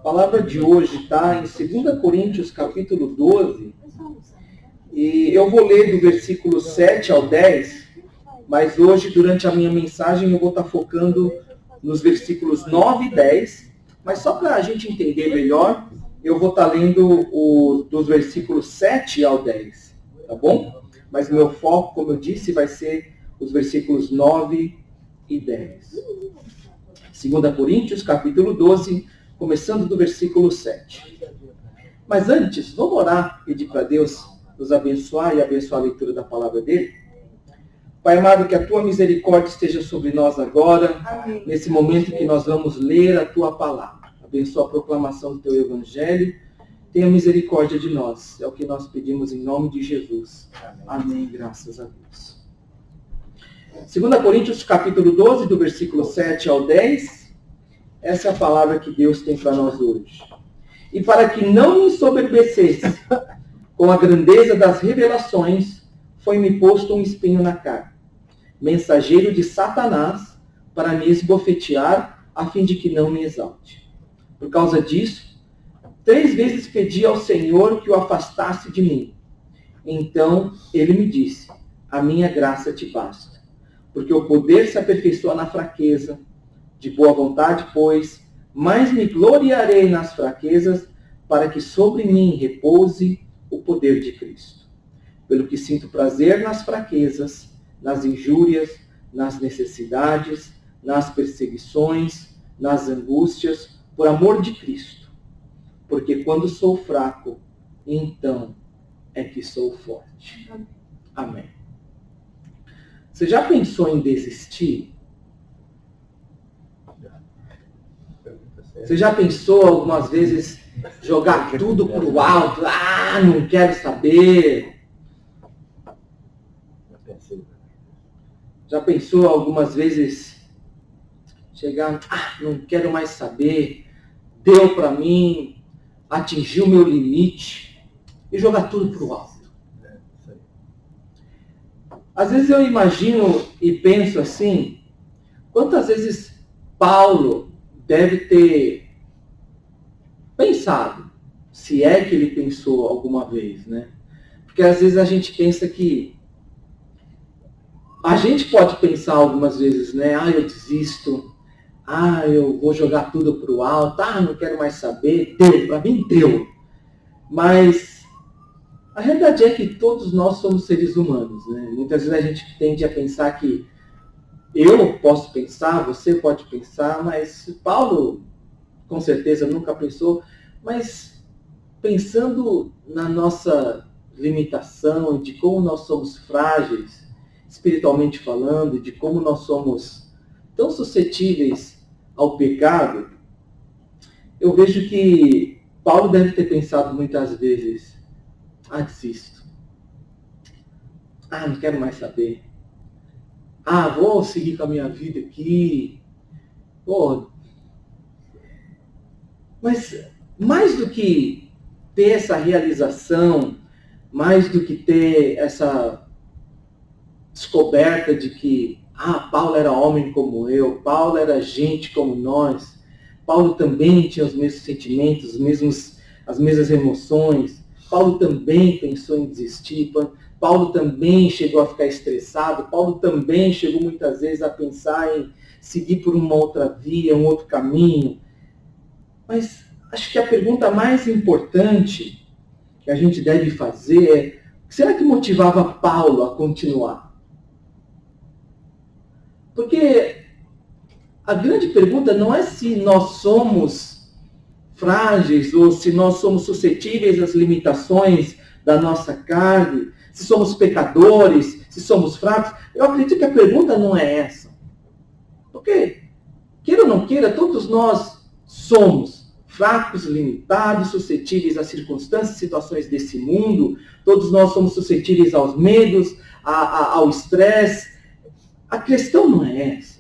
palavra de hoje está em 2 Coríntios, capítulo 12. E eu vou ler do versículo 7 ao 10, mas hoje, durante a minha mensagem, eu vou estar focando nos versículos 9 e 10. Mas só para a gente entender melhor, eu vou estar lendo dos versículos 7 ao 10, tá bom? Mas o meu foco, como eu disse, vai ser os versículos 9 e 10. 2 Coríntios, capítulo 12, começando do versículo 7. Mas antes, vamos orar, pedir para Deus nos abençoar e abençoar a leitura da palavra dele. Pai amado, que a tua misericórdia esteja sobre nós agora, amém, nesse momento que nós vamos ler a tua palavra. Abençoa a proclamação do teu evangelho. Tenha misericórdia de nós. É o que nós pedimos em nome de Jesus. Amém. Amém. Graças a Deus. 2 Coríntios, capítulo 12, do versículo 7 ao 10. Essa é a palavra que Deus tem para nós hoje. E para que não me ensoberbecesse com a grandeza das revelações, foi-me posto um espinho na carne, mensageiro de Satanás, para me esbofetear, a fim de que não me exalte. Por causa disso, 3 vezes pedi ao Senhor que o afastasse de mim. Então ele me disse: a minha graça te basta, porque o poder se aperfeiçoa na fraqueza. De boa vontade, pois, mais me gloriarei nas fraquezas, para que sobre mim repouse o poder de Cristo. Pelo que sinto prazer nas fraquezas, nas injúrias, nas necessidades, nas perseguições, nas angústias, por amor de Cristo. Porque quando sou fraco, então é que sou forte. Amém. Você já pensou em desistir? Você já pensou algumas vezes jogar tudo para o alto? Ah, não quero saber. Já pensou algumas vezes chegar, não quero mais saber, deu para mim, atingiu o meu limite, e jogar tudo para o alto? Às vezes eu imagino e penso assim, quantas vezes Paulo deve ter pensado, se é que ele pensou alguma vez, né? Porque às vezes a gente pensa que a gente pode pensar algumas vezes, né? Eu desisto. Eu vou jogar tudo para o alto. Não quero mais saber. Deu, para mim deu. Mas a realidade é que todos nós somos seres humanos, né? Muitas vezes a gente tende a pensar que eu posso pensar, você pode pensar, mas Paulo com certeza nunca pensou. Mas pensando na nossa limitação, de como nós somos frágeis, espiritualmente falando, de como nós somos tão suscetíveis ao pecado, eu vejo que Paulo deve ter pensado muitas vezes, desisto. Não quero mais saber. Vou seguir com a minha vida aqui. Mas mais do que ter essa realização, mais do que ter essa descoberta de que Paulo era homem como eu, Paulo era gente como nós, Paulo também tinha os mesmos sentimentos, as mesmas emoções, Paulo também pensou em desistir, Paulo também chegou a ficar estressado, Paulo também chegou muitas vezes a pensar em seguir por uma outra via, um outro caminho. Mas acho que a pergunta mais importante que a gente deve fazer é: o que será que motivava Paulo a continuar? Porque a grande pergunta não é se nós somos frágeis ou se nós somos suscetíveis às limitações da nossa carne, se somos pecadores, se somos fracos. Eu acredito que a pergunta não é essa. Porque, queira ou não queira, todos nós somos fracos, limitados, suscetíveis às circunstâncias, situações desse mundo. Todos nós somos suscetíveis aos medos, ao estresse. A questão não é essa.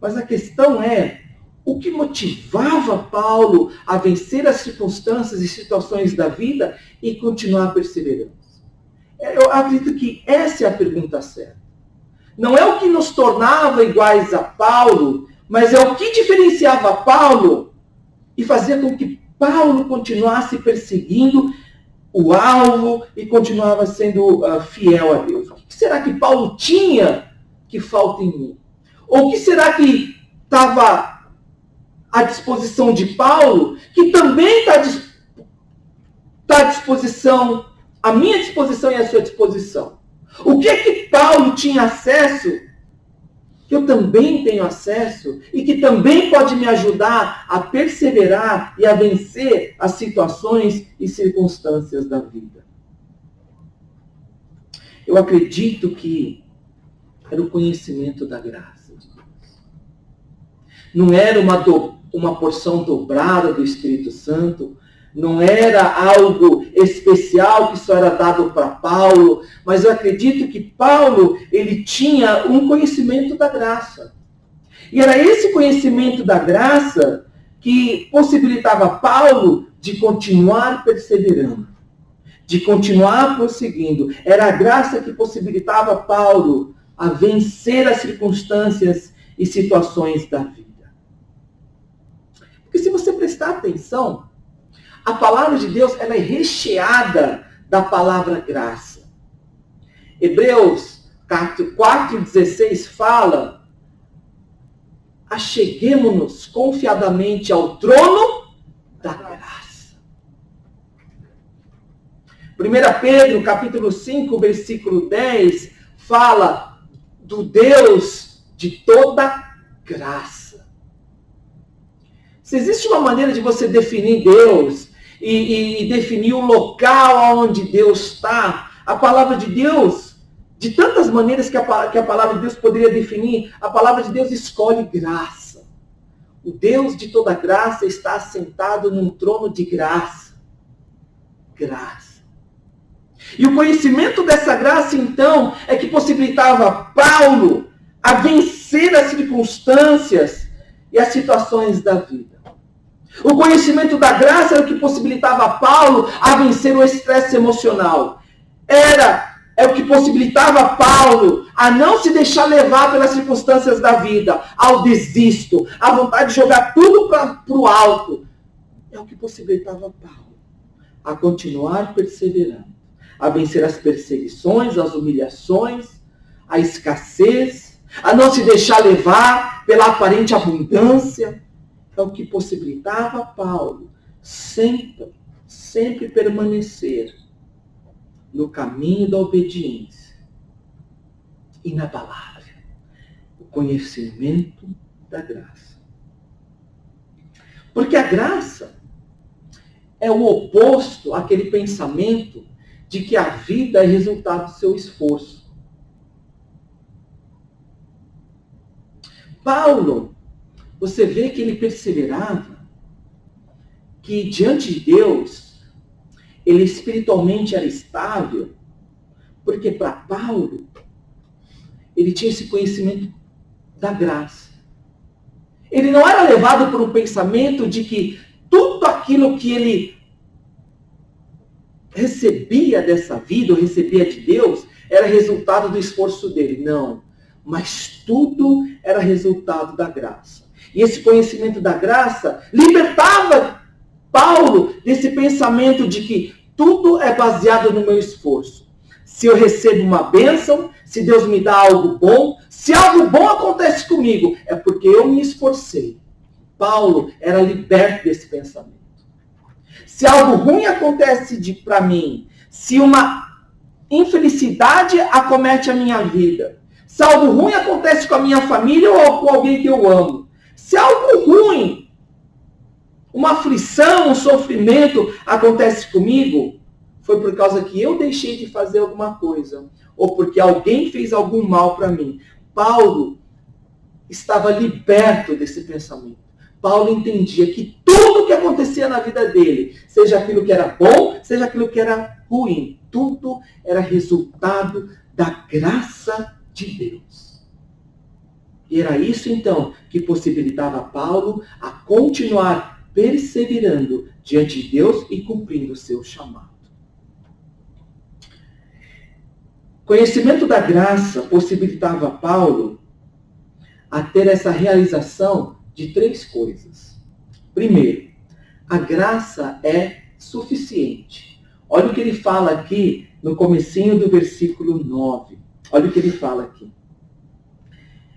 Mas a questão é o que motivava Paulo a vencer as circunstâncias e situações da vida e continuar perseverando. Eu acredito que essa é a pergunta certa. Não é o que nos tornava iguais a Paulo, mas é o que diferenciava Paulo e fazia com que Paulo continuasse perseguindo o alvo e continuava sendo fiel a Deus? O que será que Paulo tinha que falta em mim? Ou o que será que estava à disposição de Paulo, que também está à disposição, à minha disposição e à sua disposição? O que é que Paulo tinha acesso, que eu também tenho acesso, e que também pode me ajudar a perseverar e a vencer as situações e circunstâncias da vida? Eu acredito que era o conhecimento da graça de Deus. Não era uma porção dobrada do Espírito Santo, não era algo especial que só era dado para Paulo, mas eu acredito que Paulo, ele tinha um conhecimento da graça. E era esse conhecimento da graça que possibilitava Paulo de continuar perseverando, de continuar prosseguindo. Era a graça que possibilitava Paulo a vencer as circunstâncias e situações da vida. Porque se você prestar atenção, a palavra de Deus, ela é recheada da palavra graça. Hebreus 4,16 fala: acheguemo-nos confiadamente ao trono da graça. 1 Pedro, capítulo 5, versículo 10, fala do Deus de toda graça. Se existe uma maneira de você definir Deus e definir o local onde Deus está, a palavra de Deus, de tantas maneiras que a palavra de Deus poderia definir, a palavra de Deus escolhe graça. O Deus de toda graça está assentado num trono de graça. Graça. E o conhecimento dessa graça, então, é que possibilitava Paulo a vencer as circunstâncias e as situações da vida. O conhecimento da graça era o que possibilitava Paulo a vencer o estresse emocional. É o que possibilitava Paulo a não se deixar levar pelas circunstâncias da vida, ao desisto, à vontade de jogar tudo para o alto. É o que possibilitava Paulo a continuar perseverando, a vencer as perseguições, as humilhações, a escassez, a não se deixar levar pela aparente abundância. É o que possibilitava Paulo sempre permanecer no caminho da obediência, inabalável, o conhecimento da graça. Porque a graça é o oposto àquele pensamento de que a vida é resultado do seu esforço. Paulo, você vê que ele perseverava, que diante de Deus, ele espiritualmente era estável, porque para Paulo, ele tinha esse conhecimento da graça. Ele não era levado por um pensamento de que tudo aquilo que ele recebia dessa vida, ou recebia de Deus, era resultado do esforço dele. Não. Mas tudo era resultado da graça. E esse conhecimento da graça libertava Paulo desse pensamento de que tudo é baseado no meu esforço. Se eu recebo uma bênção, se Deus me dá algo bom, se algo bom acontece comigo, é porque eu me esforcei. Paulo era liberto desse pensamento. Se algo ruim acontece para mim, se uma infelicidade acomete a minha vida, se algo ruim acontece com a minha família ou com alguém que eu amo, se algo ruim, uma aflição, um sofrimento acontece comigo, foi por causa que eu deixei de fazer alguma coisa, ou porque alguém fez algum mal para mim. Paulo estava liberto desse pensamento. Paulo entendia que tudo que acontecia na vida dele, seja aquilo que era bom, seja aquilo que era ruim, tudo era resultado da graça de Deus. E era isso, então, que possibilitava Paulo a continuar perseverando diante de Deus e cumprindo o seu chamado. Conhecimento da graça possibilitava Paulo a ter essa realização de 3 coisas. Primeiro, a graça é suficiente. Olha o que ele fala aqui no comecinho do versículo 9. Olha o que ele fala aqui.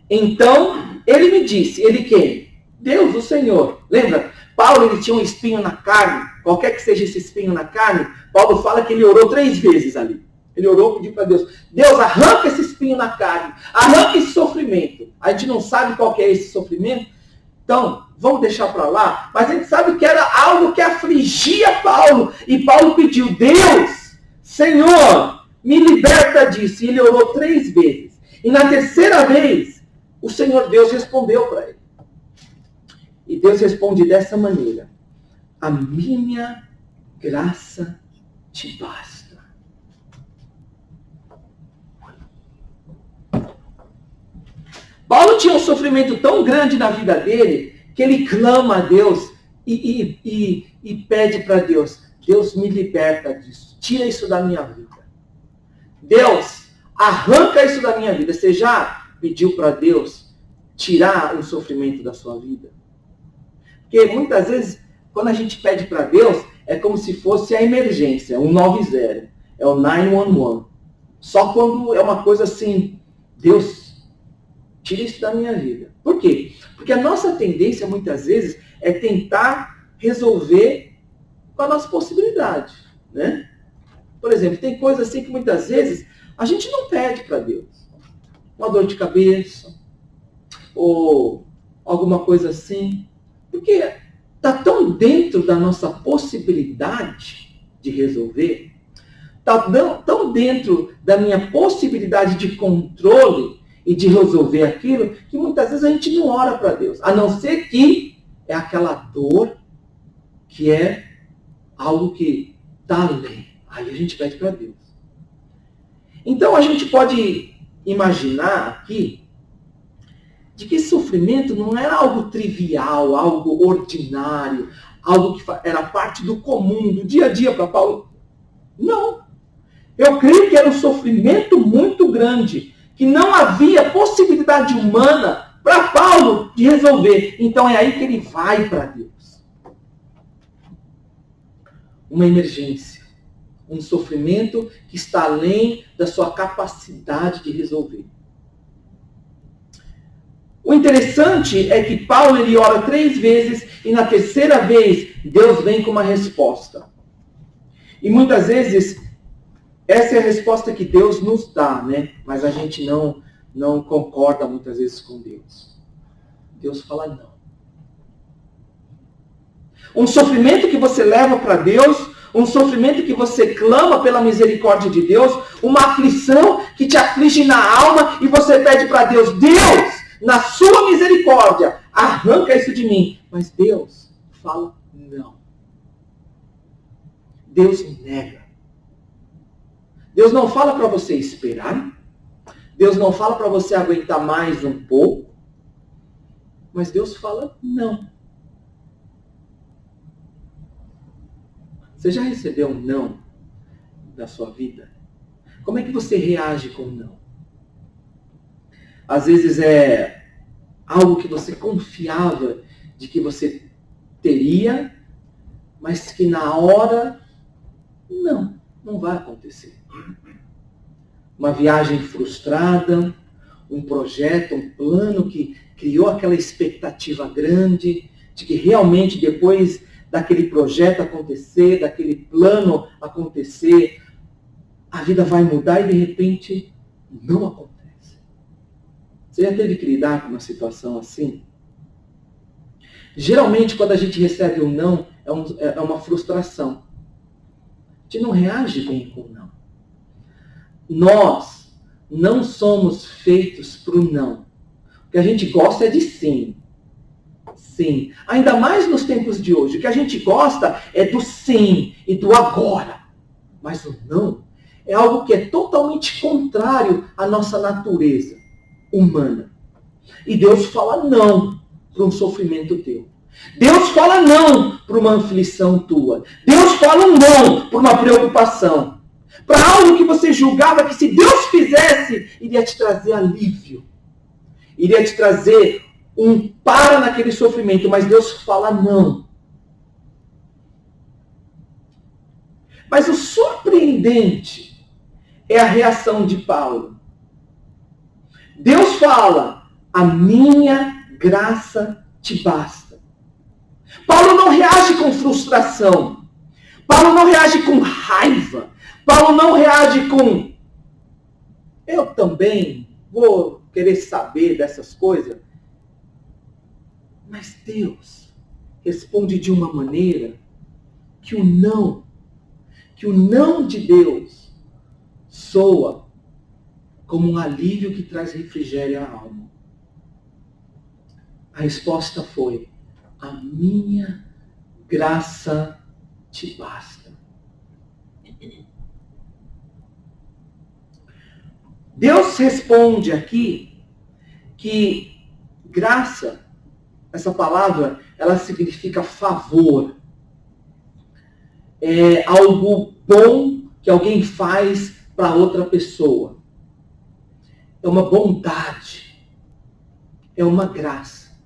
Então, ele me disse, ele quem? Deus, o Senhor. Lembra? Paulo, ele tinha um espinho na carne. Qualquer que seja esse espinho na carne, Paulo fala que ele orou 3 vezes ali. Ele orou, pediu para Deus. Deus, arranca esse espinho na carne. Arranca esse sofrimento. A gente não sabe qual que é esse sofrimento. Então, vamos deixar para lá. Mas a gente sabe que era algo que afligia Paulo. E Paulo pediu, Deus, Senhor, me liberta disso. E ele orou 3 vezes. E na 3ª vez, o Senhor Deus respondeu para ele. E Deus responde dessa maneira. A minha graça te basta. Paulo tinha um sofrimento tão grande na vida dele, que ele clama a Deus e pede para Deus, Deus me liberta disso, tira isso da minha vida. Deus, arranca isso da minha vida. Você já pediu para Deus tirar o sofrimento da sua vida? Porque muitas vezes, quando a gente pede para Deus, é como se fosse a emergência, 190, é o 911. Só quando é uma coisa assim, Deus, tira isso da minha vida. Por quê? Porque a nossa tendência, muitas vezes, é tentar resolver com a nossa possibilidade. Né? Por exemplo, tem coisas assim que muitas vezes a gente não pede para Deus. Uma dor de cabeça, ou alguma coisa assim. Porque está tão dentro da nossa possibilidade de resolver, está tão dentro da minha possibilidade de controle e de resolver aquilo, que muitas vezes a gente não ora para Deus. A não ser que é aquela dor que é algo que está além. Aí a gente pede para Deus. Então a gente pode imaginar aqui de que esse sofrimento não era algo trivial, algo ordinário, algo que era parte do comum, do dia a dia para Paulo. Não. Eu creio que era um sofrimento muito grande, que não havia possibilidade humana para Paulo de resolver. Então é aí que ele vai para Deus. Uma emergência. Um sofrimento que está além da sua capacidade de resolver. O interessante é que Paulo ele ora 3 vezes e na 3ª vez Deus vem com uma resposta. E muitas vezes essa é a resposta que Deus nos dá, né? Mas a gente não concorda muitas vezes com Deus. Deus fala não. Um sofrimento que você leva para Deus, um sofrimento que você clama pela misericórdia de Deus, uma aflição que te aflige na alma e você pede para Deus, Deus, na sua misericórdia, arranca isso de mim. Mas Deus fala não. Deus nega. Deus não fala para você esperar. Deus não fala para você aguentar mais um pouco. Mas Deus fala não. Você já recebeu um não na sua vida? Como é que você reage com não? Às vezes é algo que você confiava de que você teria, mas que na hora não vai acontecer. Uma viagem frustrada, um projeto, um plano que criou aquela expectativa grande de que realmente depois daquele projeto acontecer, daquele plano acontecer, a vida vai mudar e de repente não acontece. Você já teve que lidar com uma situação assim? Geralmente, quando a gente recebe um não, é uma frustração. A gente não reage bem com o não. Nós não somos feitos para o não. O que a gente gosta é de sim. Sim. Ainda mais nos tempos de hoje. O que a gente gosta é do sim e do agora. Mas o não é algo que é totalmente contrário à nossa natureza humana. E Deus fala não para um sofrimento teu. Deus fala não para uma aflição tua. Deus fala não para uma preocupação. Para algo que você julgava que se Deus fizesse, iria te trazer alívio. Iria te trazer um para naquele sofrimento. Mas Deus fala não. Mas o surpreendente é a reação de Paulo. Deus fala, a minha graça te basta. Paulo não reage com frustração. Paulo não reage com raiva. Paulo não reage com, eu também vou querer saber dessas coisas. Mas Deus responde de uma maneira que o não de Deus soa como um alívio que traz refrigério à alma. A resposta foi, a minha graça te basta. Deus responde aqui que graça, essa palavra, ela significa favor. É algo bom que alguém faz para outra pessoa. É uma bondade. É uma graça.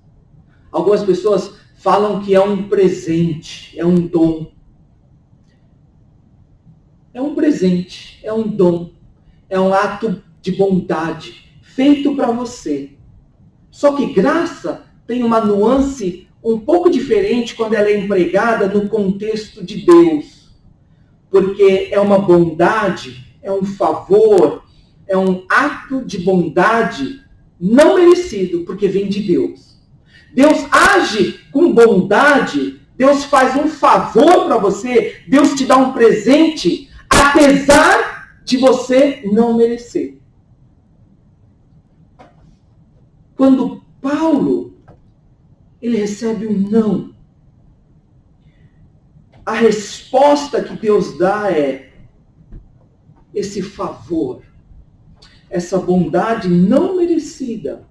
Algumas pessoas falam que é um presente, é um dom. É um presente, é um dom, é um ato de bondade feito para você. Só que graça tem uma nuance um pouco diferente quando ela é empregada no contexto de Deus. Porque é uma bondade, é um favor, é um ato de bondade não merecido, porque vem de Deus. Deus age com bondade, Deus faz um favor para você, Deus te dá um presente, apesar de você não merecer. Quando Paulo, ele recebe um não, a resposta que Deus dá é esse favor, essa bondade não merecida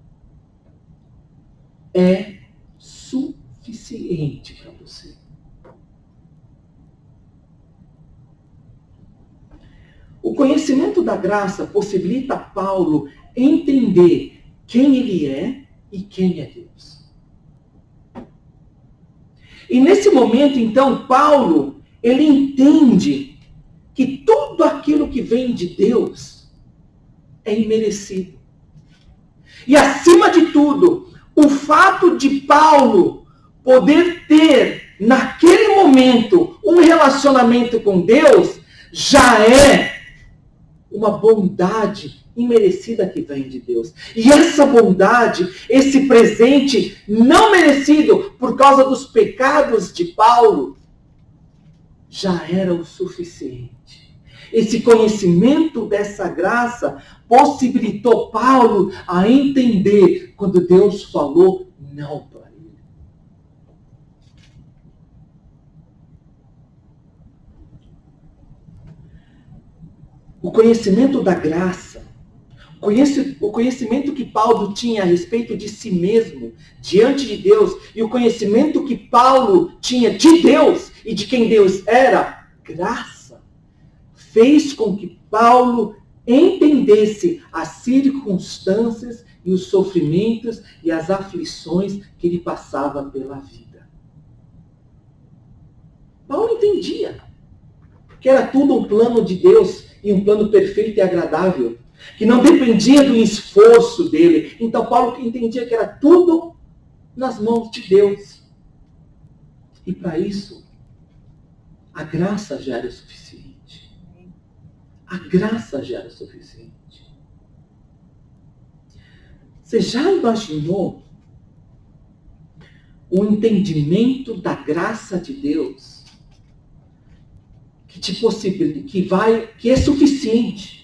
é suficiente para você. O conhecimento da graça possibilita a Paulo entender quem ele é e quem é Deus. E nesse momento, então, Paulo, ele entende que tudo aquilo que vem de Deus é imerecido. E acima de tudo, o fato de Paulo poder ter, naquele momento, um relacionamento com Deus, já é uma bondade imerecida que vem de Deus. E essa bondade, esse presente não merecido por causa dos pecados de Paulo, já era o suficiente. Esse conhecimento dessa graça possibilitou Paulo a entender quando Deus falou não para ele. O conhecimento da graça, o conhecimento que Paulo tinha a respeito de si mesmo, diante de Deus, e o conhecimento que Paulo tinha de Deus e de quem Deus era, graça, fez com que Paulo entendesse as circunstâncias e os sofrimentos e as aflições que ele passava pela vida. Paulo entendia que era tudo um plano de Deus e um plano perfeito e agradável, que não dependia do esforço dele. Então Paulo entendia que era tudo nas mãos de Deus. E para isso, a graça já era suficiente. A graça já era suficiente. Você já imaginou o entendimento da graça de Deus que te possibilita, que é suficiente,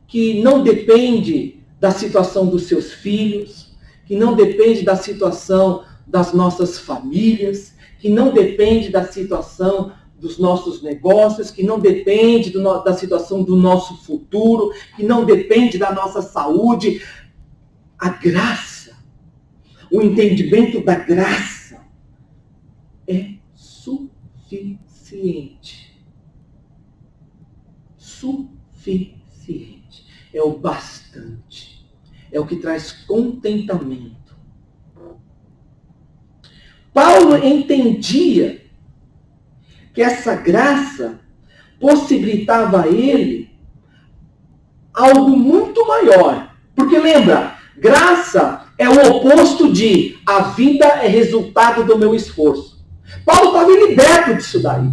que não depende da situação dos seus filhos, que não depende da situação das nossas famílias, que não depende da situação dos nossos negócios, que não depende da situação do nosso futuro, que não depende da nossa saúde. A graça, o entendimento da graça é suficiente. Suficiente. É o bastante. É o que traz contentamento. Paulo entendia que essa graça possibilitava a ele algo muito maior. Porque lembra, graça é o oposto de a vida é resultado do meu esforço. Paulo estava liberto disso daí.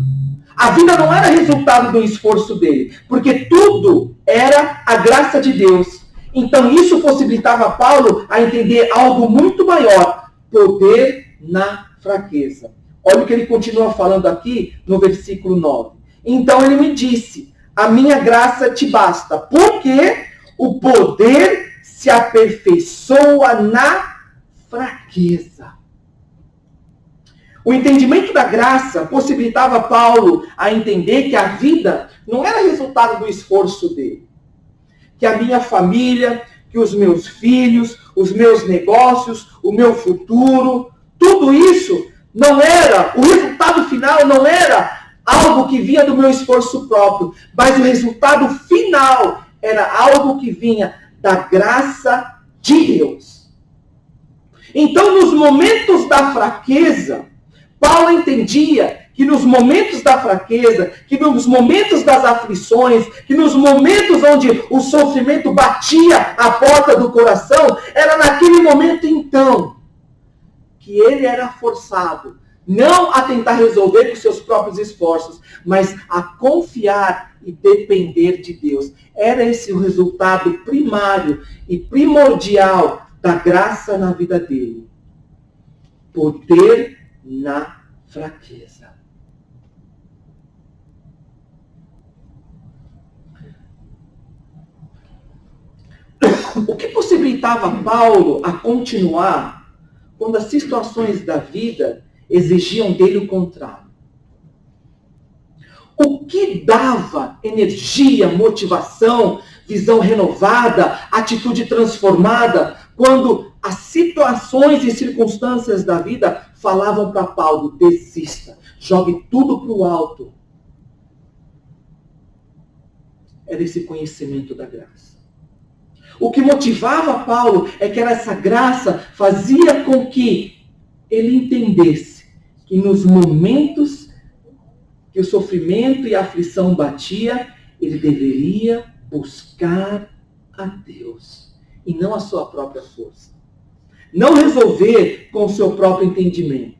A vida não era resultado do esforço dele, porque tudo era a graça de Deus. Então isso possibilitava a Paulo a entender algo muito maior, poder na fraqueza. Olha o que ele continua falando aqui no versículo 9. Então ele me disse, a minha graça te basta, porque o poder se aperfeiçoa na fraqueza. O entendimento da graça possibilitava Paulo a entender que a vida não era resultado do esforço dele. Que a minha família, que os meus filhos, os meus negócios, o meu futuro, tudo isso não era, o resultado final não era algo que vinha do meu esforço próprio, mas o resultado final era algo que vinha da graça de Deus. Então, nos momentos da fraqueza, Paulo entendia que nos momentos da fraqueza, que nos momentos das aflições, que nos momentos onde o sofrimento batia a porta do coração, era naquele momento então que ele era forçado não a tentar resolver com seus próprios esforços, mas a confiar e depender de Deus. Era esse o resultado primário e primordial da graça na vida dele. Poder na fraqueza. O que possibilitava Paulo a continuar quando as situações da vida exigiam dele o contrário? O que dava energia, motivação, visão renovada, atitude transformada, quando as situações e circunstâncias da vida falavam para Paulo, desista, jogue tudo para o alto? Era esse conhecimento da graça. O que motivava Paulo é que essa graça fazia com que ele entendesse que nos momentos que o sofrimento e a aflição batia, ele deveria buscar a Deus e não a sua própria força. Não resolver com o seu próprio entendimento,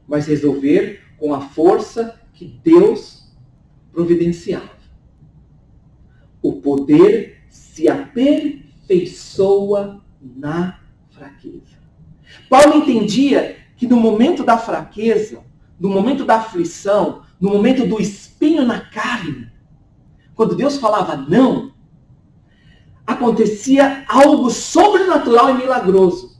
mas resolver com a força que Deus providenciava. O poder se aperfeiçoa na fraqueza. Paulo entendia que no momento da fraqueza, no momento da aflição, no momento do espinho na carne, quando Deus falava não, acontecia algo sobrenatural e milagroso.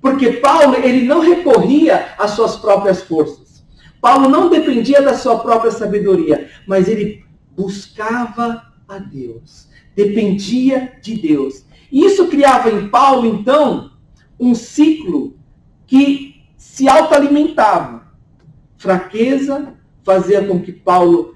Porque Paulo, ele não recorria às suas próprias forças. Paulo não dependia da sua própria sabedoria, mas ele buscava a Deus, dependia de Deus. E isso criava em Paulo, então, um ciclo que se autoalimentava. Fraqueza fazia com que Paulo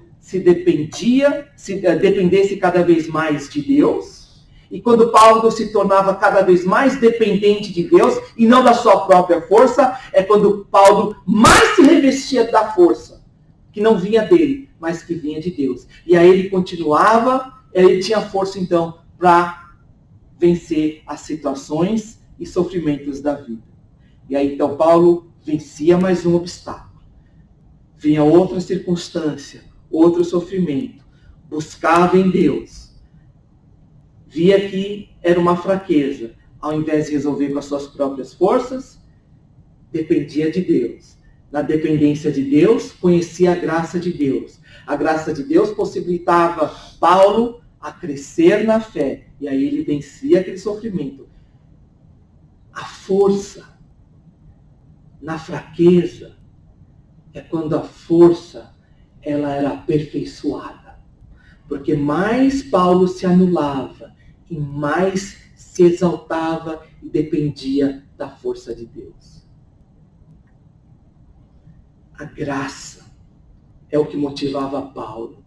dependesse cada vez mais de Deus. E quando Paulo se tornava cada vez mais dependente de Deus e não da sua própria força, é quando Paulo mais se revestia da força, que não vinha dele, mas que vinha de Deus. E aí ele continuava, ele tinha força então para vencer as situações e sofrimentos da vida. E aí então Paulo vencia mais um obstáculo. Vinha outra circunstância, outro sofrimento. Buscava em Deus. Via que era uma fraqueza. Ao invés de resolver com as suas próprias forças, dependia de Deus. Na dependência de Deus, conhecia a graça de Deus. A graça de Deus possibilitava Paulo a crescer na fé. E aí ele vencia aquele sofrimento. A força na fraqueza é quando a força ela era aperfeiçoada. Porque mais Paulo se anulava e mais se exaltava e dependia da força de Deus. A graça é o que motivava Paulo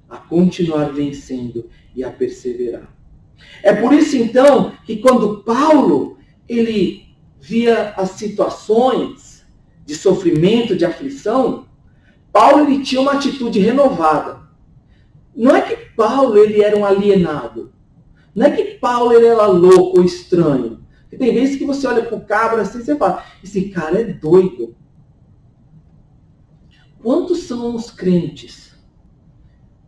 a continuar vencendo e a perseverar. É por isso então que quando Paulo ele via as situações de sofrimento, de aflição, Paulo ele tinha uma atitude renovada. Não é que Paulo ele era um alienado. Não é que Paulo ele era louco ou estranho. Porque tem vezes que você olha para o cabra assim e você fala, esse cara é doido. Quantos são os crentes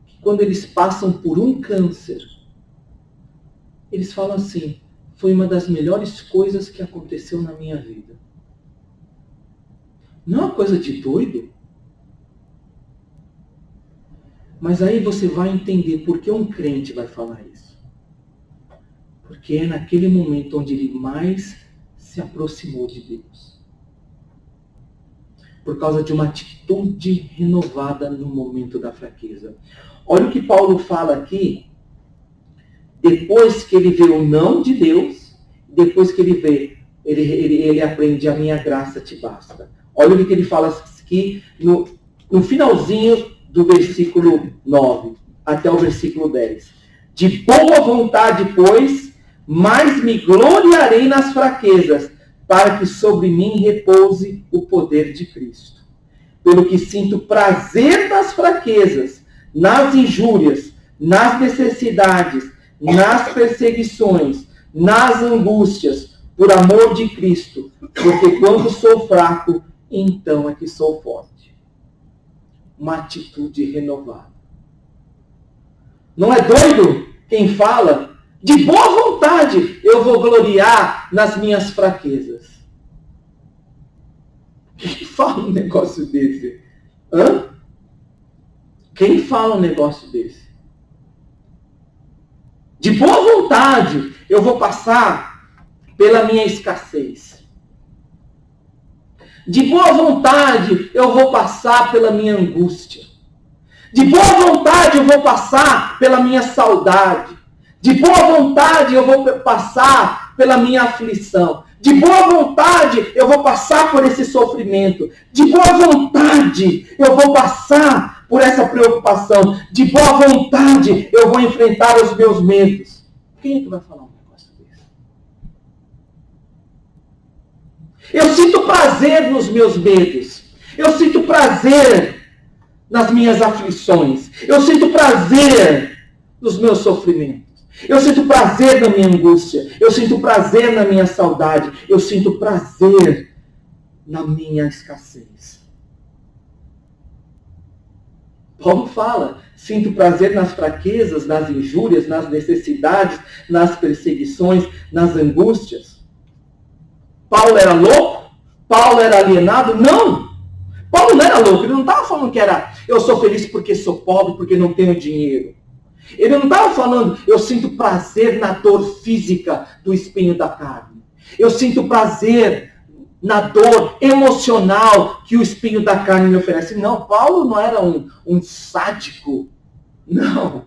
que quando eles passam por um câncer, eles falam assim, foi uma das melhores coisas que aconteceu na minha vida. Não é uma coisa de doido? Mas aí você vai entender por que um crente vai falar isso. Porque é naquele momento onde ele mais se aproximou de Deus. Por causa de uma atitude renovada no momento da fraqueza. Olha o que Paulo fala aqui, depois que ele vê o não de Deus, depois que ele vê, ele aprende a minha graça te basta. Olha o que ele fala aqui no finalzinho do versículo 9 até o versículo 10. De boa vontade, pois, mais me gloriarei nas fraquezas, para que sobre mim repouse o poder de Cristo. Pelo que sinto prazer nas fraquezas, nas injúrias, nas necessidades, nas perseguições, nas angústias, por amor de Cristo, porque quando sou fraco, então é que sou forte. Uma atitude renovada. Não é doido quem fala? De boa vontade eu vou gloriar nas minhas fraquezas. Quem fala um negócio desse? Hã? Quem fala um negócio desse? De boa vontade eu vou passar pela minha escassez. De boa vontade eu vou passar pela minha angústia. De boa vontade eu vou passar pela minha saudade. De boa vontade eu vou passar pela minha aflição. De boa vontade eu vou passar por esse sofrimento. De boa vontade eu vou passar por essa preocupação. De boa vontade eu vou enfrentar os meus medos. Quem é que vai falar um negócio desse? Eu sinto prazer nos meus medos. Eu sinto prazer nas minhas aflições. Eu sinto prazer nos meus sofrimentos. Eu sinto prazer na minha angústia. Eu sinto prazer na minha saudade. Eu sinto prazer na minha escassez. Paulo fala, sinto prazer nas fraquezas, nas injúrias, nas necessidades, nas perseguições, nas angústias. Paulo era louco? Paulo era alienado? Não! Paulo não era louco. Ele não estava falando que era eu sou feliz porque sou pobre, porque não tenho dinheiro. Ele não estava falando, eu sinto prazer na dor física do espinho da carne. Eu sinto prazer na dor emocional que o espinho da carne me oferece. Não, Paulo não era um sádico. Não.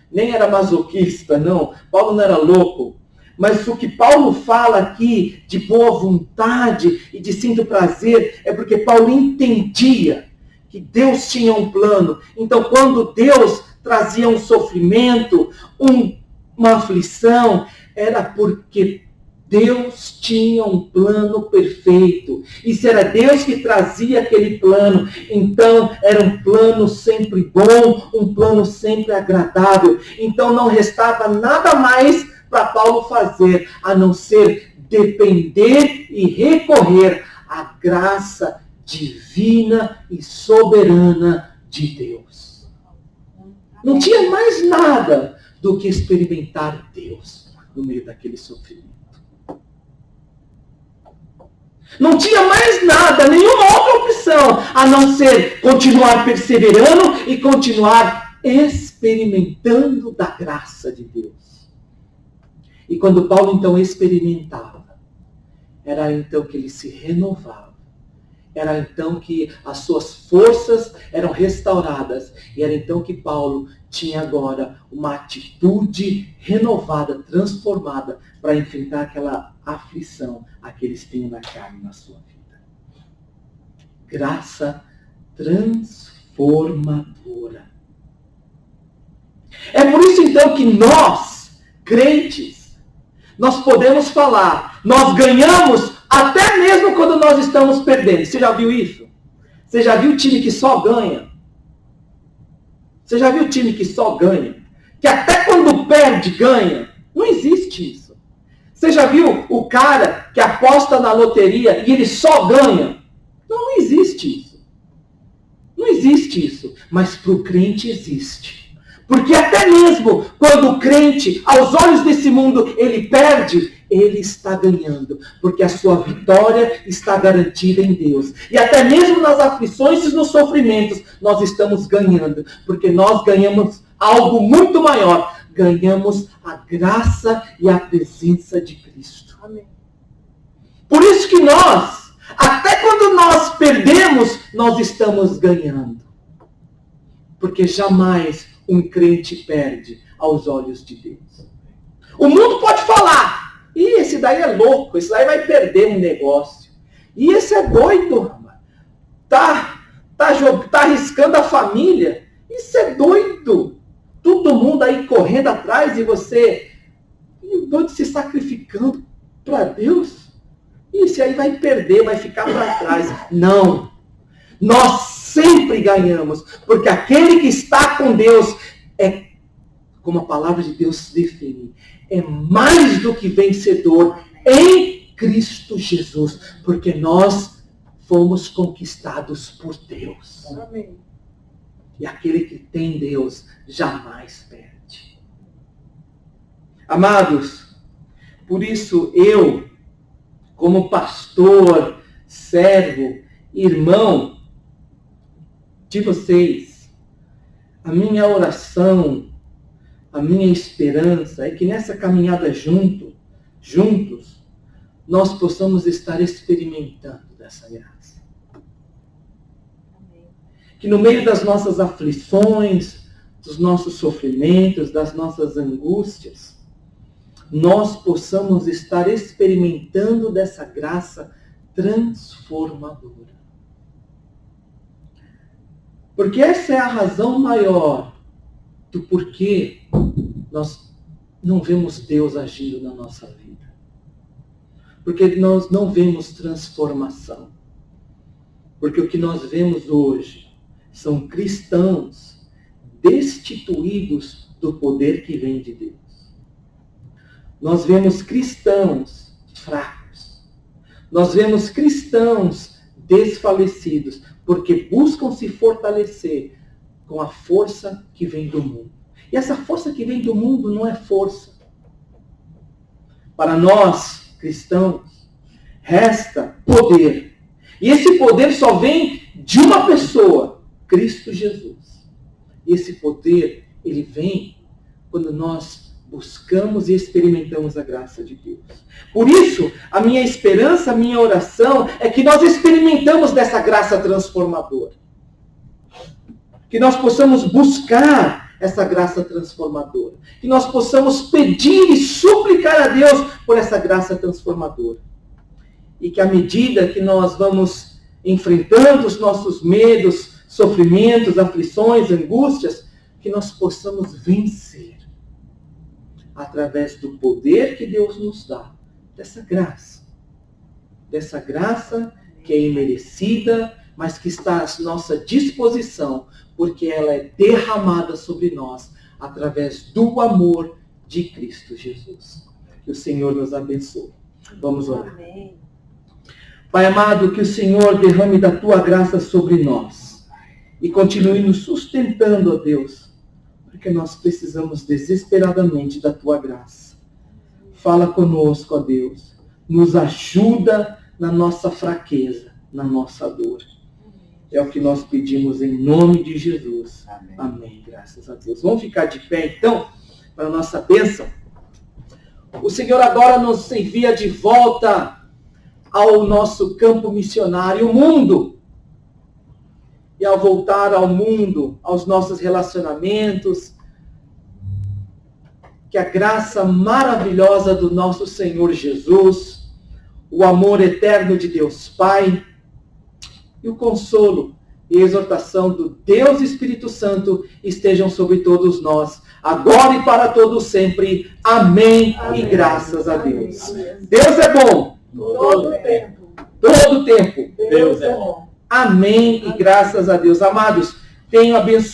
Nem era masoquista, não. Paulo não era louco. Mas o que Paulo fala aqui de boa vontade e de sinto prazer é porque Paulo entendia que Deus tinha um plano. Então, quando Deus trazia um sofrimento, uma aflição, era porque Deus tinha um plano perfeito. E se era Deus que trazia aquele plano, então era um plano sempre bom, um plano sempre agradável. Então não restava nada mais para Paulo fazer, a não ser depender e recorrer à graça divina e soberana de Deus. Não tinha mais nada do que experimentar Deus no meio daquele sofrimento. Não tinha mais nada, nenhuma outra opção, a não ser continuar perseverando e continuar experimentando da graça de Deus. E quando Paulo então experimentava, era então que ele se renovava. Era então que as suas forças eram restauradas. E era então que Paulo tinha agora uma atitude renovada, transformada, para enfrentar aquela aflição, aquele espinho na carne na sua vida. Graça transformadora. É por isso então que nós, crentes, nós podemos falar, nós ganhamos até mesmo quando nós estamos perdendo. Você já viu isso? Você já viu o time que só ganha? Você já viu o time que só ganha? Que até quando perde, ganha? Não existe isso. Você já viu o cara que aposta na loteria e ele só ganha? Não existe isso. Não existe isso. Mas para o crente existe. Porque até mesmo quando o crente, aos olhos desse mundo, ele perde, ele está ganhando. Porque a sua vitória está garantida em Deus. E até mesmo nas aflições e nos sofrimentos, nós estamos ganhando. Porque nós ganhamos algo muito maior. Ganhamos a graça e a presença de Cristo. Amém. Por isso que nós, até quando nós perdemos, nós estamos ganhando. Porque jamais um crente perde aos olhos de Deus. O mundo pode falar, e esse daí é louco, esse daí vai perder um negócio. E esse é doido, rapaz. Tá arriscando a família. Isso é doido. Todo mundo aí correndo atrás e você doido se sacrificando para Deus. Isso aí vai perder, vai ficar para trás. Não. Nós sempre ganhamos. Porque aquele que está com Deus é, como a palavra de Deus define, é mais do que vencedor em Cristo Jesus. Porque nós fomos conquistados por Deus. Amém. E aquele que tem Deus jamais perde. Amados, por isso eu, como pastor, servo, irmão de vocês, a minha oração, a minha esperança é que nessa caminhada juntos, nós possamos estar experimentando dessa graça. Que no meio das nossas aflições, dos nossos sofrimentos, das nossas angústias, nós possamos estar experimentando dessa graça transformadora. Porque essa é a razão maior do porquê nós não vemos Deus agindo na nossa vida. Porque nós não vemos transformação. Porque o que nós vemos hoje são cristãos destituídos do poder que vem de Deus. Nós vemos cristãos fracos. Nós vemos cristãos desfalecidos, porque buscam se fortalecer com a força que vem do mundo. E essa força que vem do mundo não é força. Para nós, cristãos, resta poder. E esse poder só vem de uma pessoa, Cristo Jesus. E esse poder, ele vem quando nós buscamos e experimentamos a graça de Deus. Por isso, a minha esperança, a minha oração é que nós experimentamos dessa graça transformadora. Que nós possamos buscar essa graça transformadora. Que nós possamos pedir e suplicar a Deus por essa graça transformadora. E que à medida que nós vamos enfrentando os nossos medos, sofrimentos, aflições, angústias, que nós possamos vencer através do poder que Deus nos dá, dessa graça que é imerecida, mas que está à nossa disposição, porque ela é derramada sobre nós através do amor de Cristo Jesus. Que o Senhor nos abençoe. Vamos orar. Amém. Pai amado, que o Senhor derrame da tua graça sobre nós e continue nos sustentando, ó Deus, porque nós precisamos desesperadamente da tua graça. Fala conosco, ó Deus, nos ajuda na nossa fraqueza, na nossa dor. É o que nós pedimos em nome de Jesus. Amém. Amém. Graças a Deus. Vamos ficar de pé, então, para a nossa bênção. O Senhor agora nos envia de volta ao nosso campo missionário, o mundo. E ao voltar ao mundo, aos nossos relacionamentos, que a graça maravilhosa do nosso Senhor Jesus, o amor eterno de Deus Pai, e o consolo e exortação do Deus Espírito Santo estejam sobre todos nós, agora e para todos sempre. Amém. Amém. E graças a Deus. Amém. Deus é bom. Todo tempo. Todo tempo. Deus é bom. Amém. E graças a Deus. Amados, tenham abençoado.